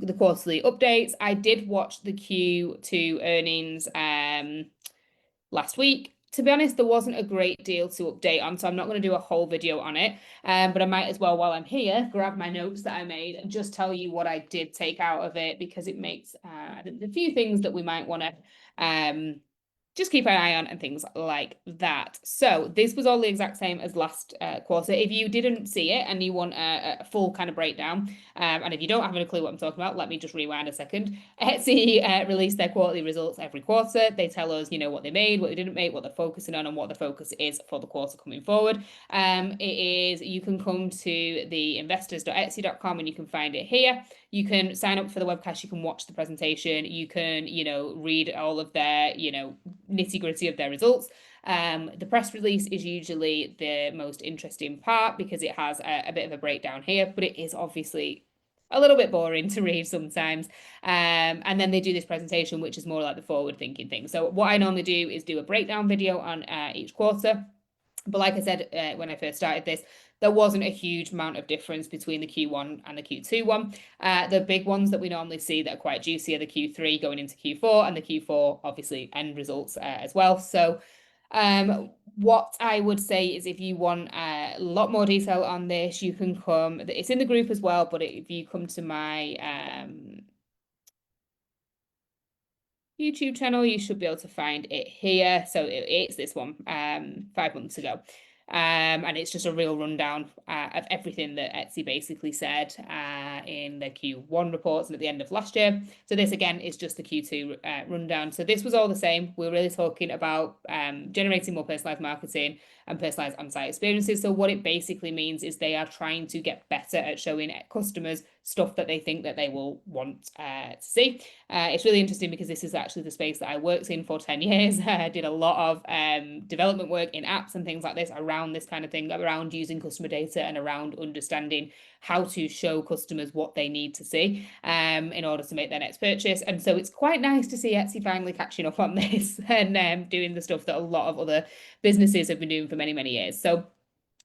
the quarterly updates. I did watch the Q2 earnings last week. To be honest, there wasn't a great deal to update on, so I'm not going to do a whole video on it. But I might as well, while I'm here, grab my notes that I made and just tell you what I did take out of it, because it makes I think a few things that we might want to just keep an eye on and things like that. So this was all the exact same as last quarter. If you didn't see it and you want a full kind of breakdown, and if you don't have a clue what I'm talking about, let me just rewind a second. Etsy release their quarterly results every quarter. They tell us, what they made, what they didn't make, what they're focusing on, and what the focus is for the quarter coming forward. You can come to the investors.etsy.com and you can find it here. You can sign up for the webcast, you can watch the presentation, you can, read all of their, nitty-gritty of their results. The press release is usually the most interesting part because it has a bit of a breakdown here, but it is obviously a little bit boring to read sometimes. And then they do this presentation, which is more like the forward-thinking thing. So what I normally do is do a breakdown video on each quarter. But like I said, when I first started this, there wasn't a huge amount of difference between the Q1 and the Q2 one. The big ones that we normally see that are quite juicy are the Q3 going into Q4, and the Q4, obviously, end results as well. So what I would say is, if you want a lot more detail on this, you can come, it's in the group as well, but if you come to my YouTube channel, you should be able to find it here. So it's this one, 5 months ago. And it's just a real rundown of everything that Etsy basically said in the Q1 reports and at the end of last year. So this, again, is just the Q2 rundown. So this was all the same. We're really talking about generating more personalized marketing and personalized on-site experiences. So what it basically means is they are trying to get better at showing customers stuff that they think that they will want to see. It's really interesting because this is actually the space that I worked in for 10 years. I did a lot of development work in apps and things like this around this kind of thing, around using customer data and around understanding how to show customers what they need to see in order to make their next purchase. And so it's quite nice to see Etsy finally catching up on this and doing the stuff that a lot of other businesses have been doing for many, many years. So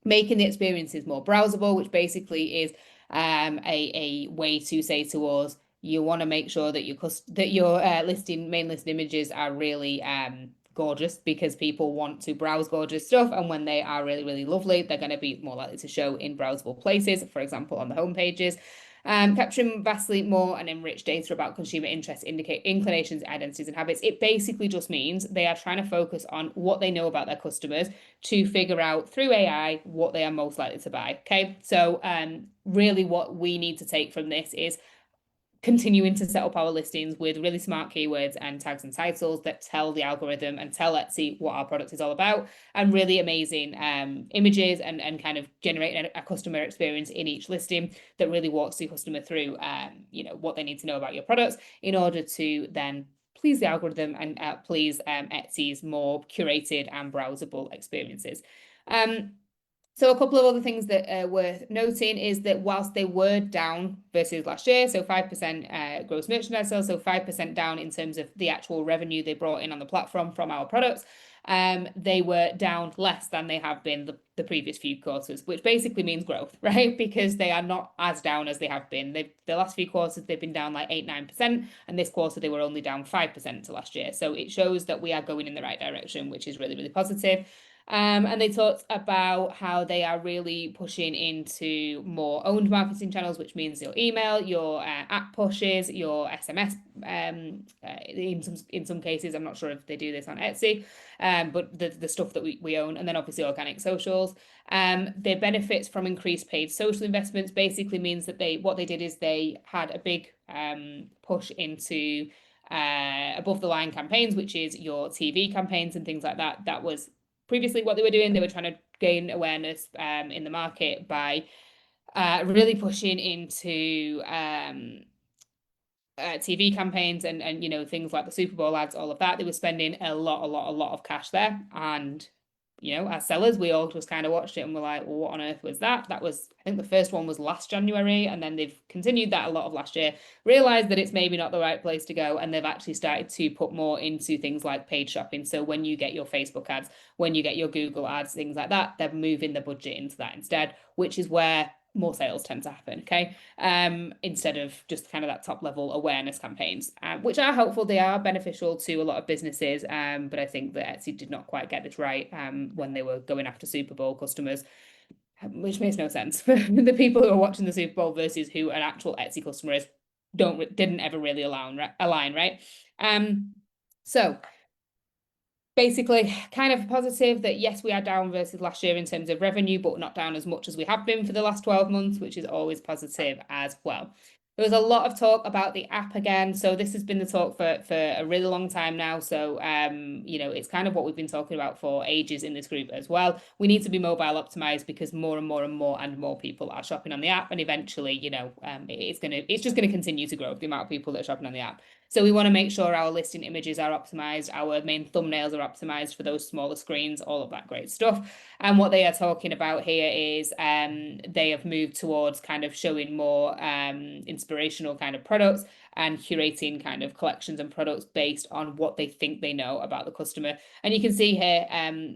making the experiences more browsable, which basically is a way to say to us, you want to make sure that your main listing images are really gorgeous, because people want to browse gorgeous stuff, and when they are really, really lovely, they're going to be more likely to show in browsable places, for example, on the home pages. Capturing vastly more and enriched data about consumer interests, inclinations, identities, and habits. It basically just means they are trying to focus on what they know about their customers to figure out through AI what they are most likely to buy. Okay, so really what we need to take from this is continuing to set up our listings with really smart keywords and tags and titles that tell the algorithm and tell Etsy what our product is all about, and really amazing images and kind of generating a customer experience in each listing that really walks the customer through what they need to know about your products in order to then please the algorithm and please Etsy's more curated and browsable experiences. So a couple of other things that are worth noting is that whilst they were down versus last year, so 5% gross merchandise sales, so 5% down in terms of the actual revenue they brought in on the platform from our products, they were down less than they have been the previous few quarters, which basically means growth, right? Because they are not as down as they have been. The last few quarters, they've been down like 8-9%, and this quarter they were only down 5% to last year. So it shows that we are going in the right direction, which is really, really positive. And they talked about how they are really pushing into more owned marketing channels, which means your email, your app pushes, your SMS. In some cases, I'm not sure if they do this on Etsy, but the stuff that we own, and then obviously organic socials. The benefits from increased paid social investments basically means that what they did is they had a big push into above the line campaigns, which is your TV campaigns and things like that. That was previously what they were doing. They were trying to gain awareness in the market by really pushing into TV campaigns and things like the Super Bowl ads, all of that. They were spending a lot of cash there, and as sellers, we all just kind of watched it and were like, well, what on earth was that? That was, I think the first one was last January, and then they've continued that a lot of last year, realized that it's maybe not the right place to go, and they've actually started to put more into things like paid shopping. So when you get your Facebook ads, when you get your Google ads, things like that, they're moving the budget into that instead, which is where more sales tend to happen, okay? Instead of just kind of that top level awareness campaigns, which are helpful. They are beneficial to a lot of businesses, but I think that Etsy did not quite get this right when they were going after Super Bowl customers, which makes no sense. The people who are watching the Super Bowl versus who an actual Etsy customer is didn't ever really align, right? So basically kind of positive that yes, we are down versus last year in terms of revenue, but not down as much as we have been for the last 12 months, which is always positive as well. There was a lot of talk about the app again. So this has been the talk for a really long time now. So, you know, it's kind of what we've been talking about for ages in this group as well. We need to be mobile optimized because more and more and more and more people are shopping on the app. And eventually, you know, it's just going to continue to grow, the amount of people that are shopping on the app. So we want to make sure our listing images are optimized, our main thumbnails are optimized for those smaller screens, all of that great stuff. And what they are talking about here is they have moved towards kind of showing more inspirational kind of products and curating kind of collections and products based on what they think they know about the customer. And you can see here,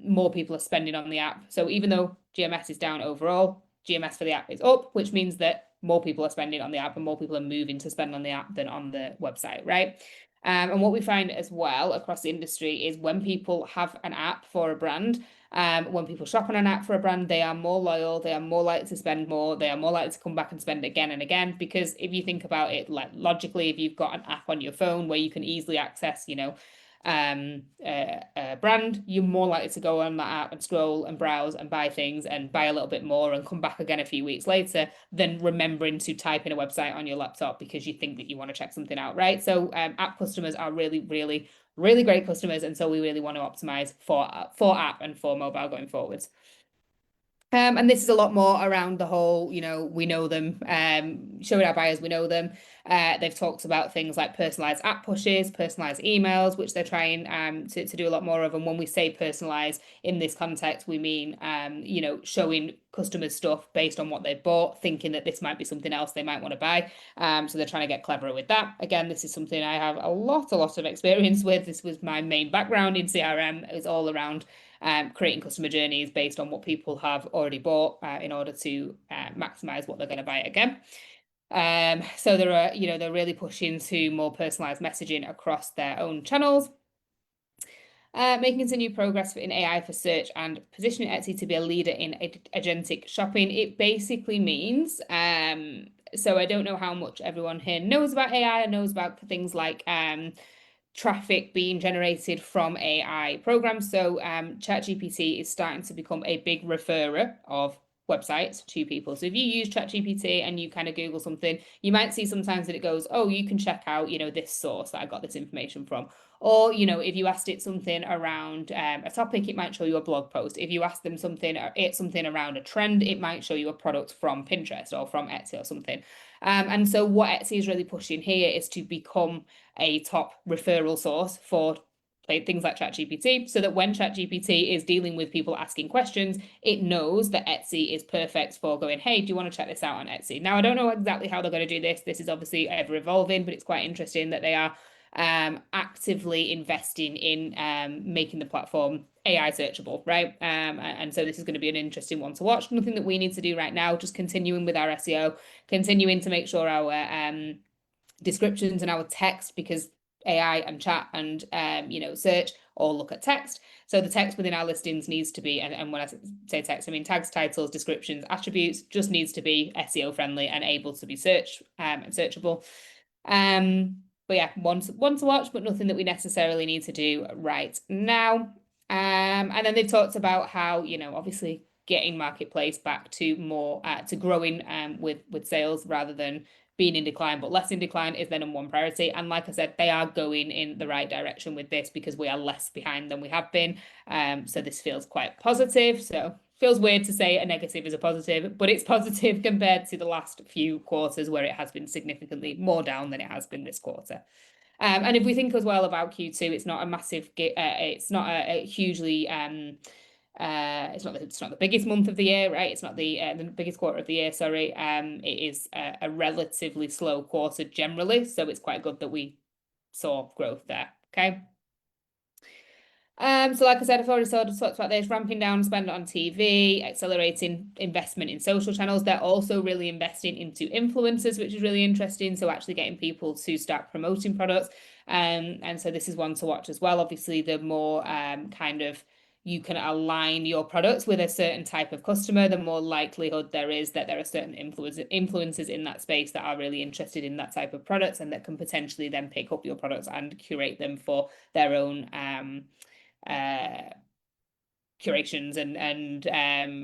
more people are spending on the app. So even though GMS is down overall, GMS for the app is up, which means that more people are spending on the app and more people are moving to spend on the app than on the website, right? And what we find as well across the industry is when people have an app for a brand, when people shop on an app for a brand, they are more loyal, they are more likely to spend more, they are more likely to come back and spend again and again. Because if you think about it, like logically, if you've got an app on your phone where you can easily access, you know, a brand, you're more likely to go on that app and scroll and browse and buy things and buy a little bit more and come back again a few weeks later than remembering to type in a website on your laptop because you think that you want to check something out, right? So app customers are really, really, really great customers, and so we really want to optimize for app and for mobile going forwards. And this is a lot more around the whole, you know, we know them, showing our buyers we know them. They've talked about things like personalized app pushes, personalized emails, which they're trying to do a lot more of. And when we say personalized in this context, we mean, you know, showing customers stuff based on what they've bought, thinking that this might be something else they might want to buy. So they're trying to get cleverer with that. Again, this is something I have a lot of experience with. This was my main background in CRM. It's all around creating customer journeys based on what people have already bought in order to maximize what they're going to buy again. So they're really pushing to more personalized messaging across their own channels. Making continued progress in AI for search and positioning Etsy to be a leader in agentic shopping. It basically means, so I don't know how much everyone here knows about AI and knows about things like traffic being generated from AI programs. So ChatGPT is starting to become a big referrer of websites to people. So if you use ChatGPT and you kind of Google something, you might see sometimes that it goes, oh, you can check out, you know, this source that I got this information from. Or, you know, if you asked it something around a topic, it might show you a blog post. If you ask them something around a trend, it might show you a product from Pinterest or from Etsy or something. And so what Etsy is really pushing here is to become a top referral source for things like ChatGPT, so that when ChatGPT is dealing with people asking questions, it knows that Etsy is perfect for going, hey, do you want to check this out on Etsy? Now, I don't know exactly how they're going to do this. This is obviously ever evolving, but it's quite interesting that they are actively investing in making the platform AI searchable, right? And so this is going to be an interesting one to watch. Nothing that we need to do right now, just continuing with our SEO, continuing to make sure our descriptions and our text, because AI and chat and you know, search all look at text. So the text within our listings needs to be, and when I say text, I mean tags, titles, descriptions, attributes, just needs to be SEO friendly and able to be searched and searchable. But yeah, one to watch, but nothing that we necessarily need to do right now. And then they've talked about how, you know, obviously getting marketplace back to more to growing with sales rather than being in decline, but less in decline is their number one priority. And like I said, they are going in the right direction with this because we are less behind than we have been. So this feels quite positive. So feels weird to say a negative is a positive, but it's positive compared to the last few quarters where it has been significantly more down than it has been this quarter. And if we think as well about Q2, it's not a massive, it's not a hugely, it's not the biggest month of the year, right? It's not the biggest quarter of the year, sorry. It is a relatively slow quarter generally, so it's quite good that we saw growth there, okay? So like I said, I've already sort of talked about this, ramping down spend on TV, accelerating investment in social channels. They're also really investing into influencers, which is really interesting. So actually getting people to start promoting products. And so this is one to watch as well. Obviously, the more kind of you can align your products with a certain type of customer, the more likelihood there is that there are certain influencers in that space that are really interested in that type of products and that can potentially then pick up your products and curate them for their own uh curations and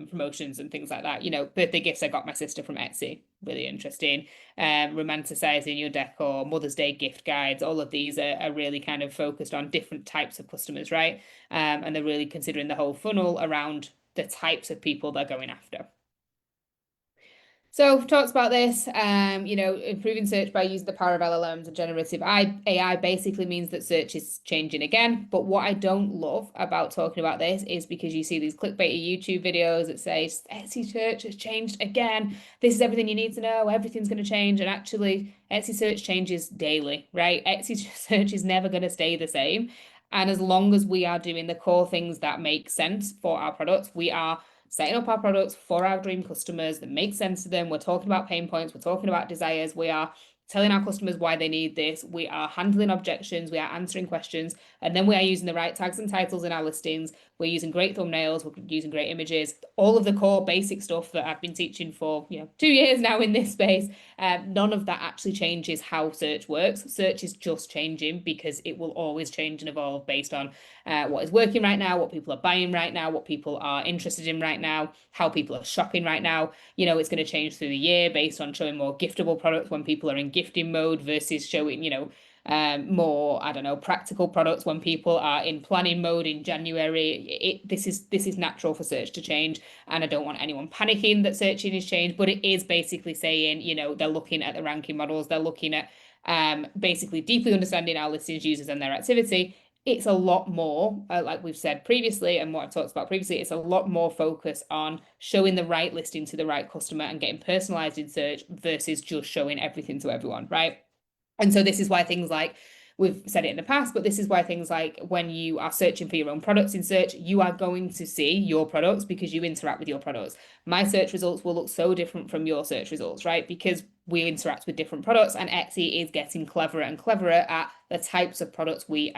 promotions and things like that. You know, birthday gifts I got my sister from Etsy, really interesting. Romanticizing your decor, Mother's Day gift guides, all of these are really kind of focused on different types of customers, right? And they're really considering the whole funnel around the types of people they're going after. So we've talked about this, you know, improving search by using the power of LLMs and generative AI basically means that search is changing again. But what I don't love about talking about this is because you see these clickbaity YouTube videos that say Etsy search has changed again. This is everything you need to know. Everything's going to change. And actually, Etsy search changes daily, right? Etsy search is never going to stay the same. And as long as we are doing the core things that make sense for our products, we are setting up our products for our dream customers that make sense to them. We're talking about pain points, we're talking about desires, we are telling our customers why they need this, we are handling objections, we are answering questions, and then we are using the right tags and titles in our listings. We're using great thumbnails, we're using great images, all of the core basic stuff that I've been teaching for 2 years now in this space. None of that actually changes how search works. Search is just changing because it will always change and evolve based on what is working right now, what people are buying right now, what people are interested in right now, how people are shopping right now. You know, it's going to change through the year based on showing more giftable products when people are in gifting mode versus showing, more, I don't know, practical products when people are in planning mode in January. This is natural for search to change, and I don't want anyone panicking that searching is changed, but it is basically saying, they're looking at the ranking models, they're looking at basically deeply understanding our listings users and their activity. It's a lot more, like we've said previously, and what I've talked about previously, it's a lot more focus on showing the right listing to the right customer and getting personalized in search versus just showing everything to everyone, right? And so this is why things like, we've said it in the past, but this is why things like when you are searching for your own products in search, you are going to see your products because you interact with your products. My search results will look so different from your search results, right? Because we interact with different products, and Etsy is getting cleverer and cleverer at the types of products we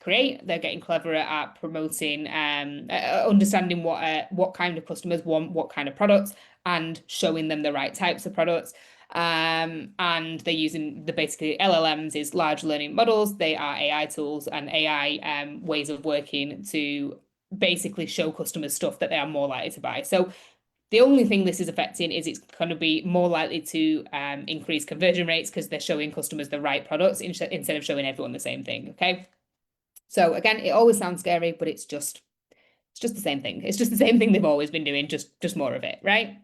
create. They're getting cleverer at promoting, understanding what kind of customers want what kind of products and showing them the right types of products. And they're using basically LLMs is large learning models. They are AI tools and AI ways of working to basically show customers stuff that they are more likely to buy. So the only thing this is affecting is it's going to be more likely to increase conversion rates because they're showing customers the right products instead of showing everyone the same thing. Okay. So again, it always sounds scary, but it's just the same thing. It's just the same thing they've always been doing, just more of it, right?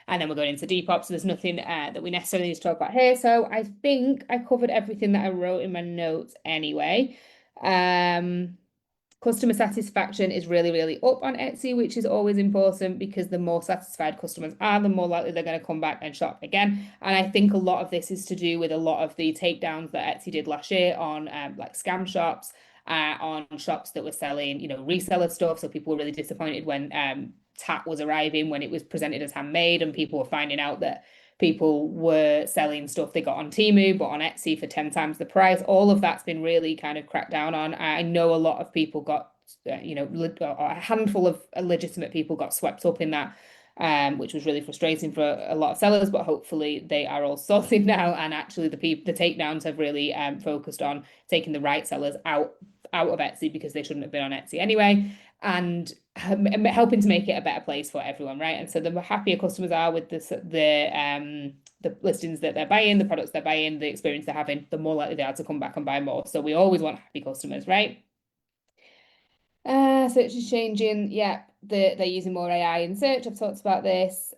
And then we're going into Depop, so there's nothing that we necessarily need to talk about here. So I think I covered everything that I wrote in my notes anyway. Customer satisfaction is really, really up on Etsy, which is always important because the more satisfied customers are, the more likely they're going to come back and shop again. And I think a lot of this is to do with a lot of the takedowns that Etsy did last year on like scam shops, on shops that were selling, reseller stuff. So people were really disappointed when tat was arriving, when it was presented as handmade, and people were finding out that people were selling stuff they got on Temu but on Etsy for 10 times the price. All of that's been really kind of cracked down on. I know a lot of people got, a handful of legitimate people got swept up in that, which was really frustrating for a lot of sellers, but hopefully they are all sorted now. And actually the takedowns have really focused on taking the right sellers out of Etsy because they shouldn't have been on Etsy anyway, and helping to make it a better place for everyone, right? And so the happier customers are with the listings that they're buying, the products they're buying, the experience they're having, the more likely they are to come back and buy more. So we always want happy customers, right? Search is changing. Yeah, they're using more AI in search. I've talked about this.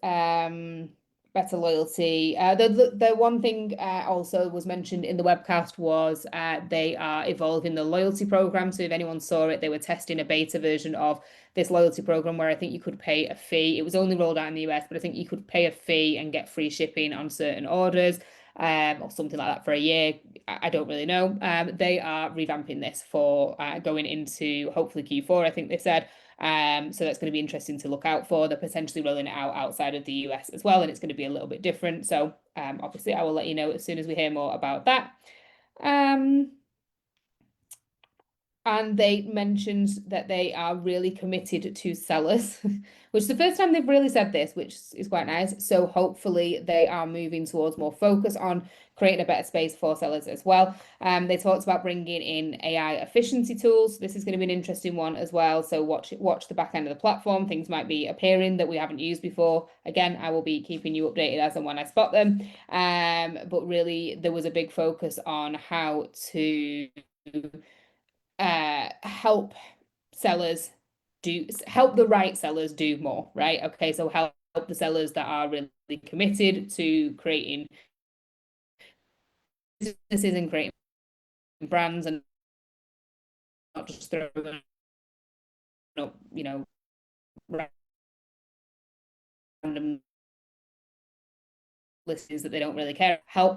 Better loyalty. The one thing also was mentioned in the webcast was they are evolving the loyalty program. So if anyone saw it, they were testing a beta version of this loyalty program where I think you could pay a fee. It was only rolled out in the US, but I think you could pay a fee and get free shipping on certain orders. or something like that for a year. I don't really know. They are revamping this for going into hopefully Q4, I think they said. So that's going to be interesting to look out for. They're potentially rolling it out outside of the US as well, and it's going to be a little bit different. So obviously, I will let you know as soon as we hear more about that. And they mentioned that they are really committed to sellers, which is the first time they've really said this, which is quite nice. So hopefully they are moving towards more focus on creating a better space for sellers as well. They talked about bringing in AI efficiency tools. This is going to be an interesting one as well. So watch the back end of the platform. Things might be appearing that we haven't used before. Again, I will be keeping you updated as and when I spot them. But really, there was a big focus on how to help sellers help the right sellers do more, right? Okay, so help the sellers that are really committed to creating businesses and creating brands and not just throwing up, random listings that they don't really care. Helping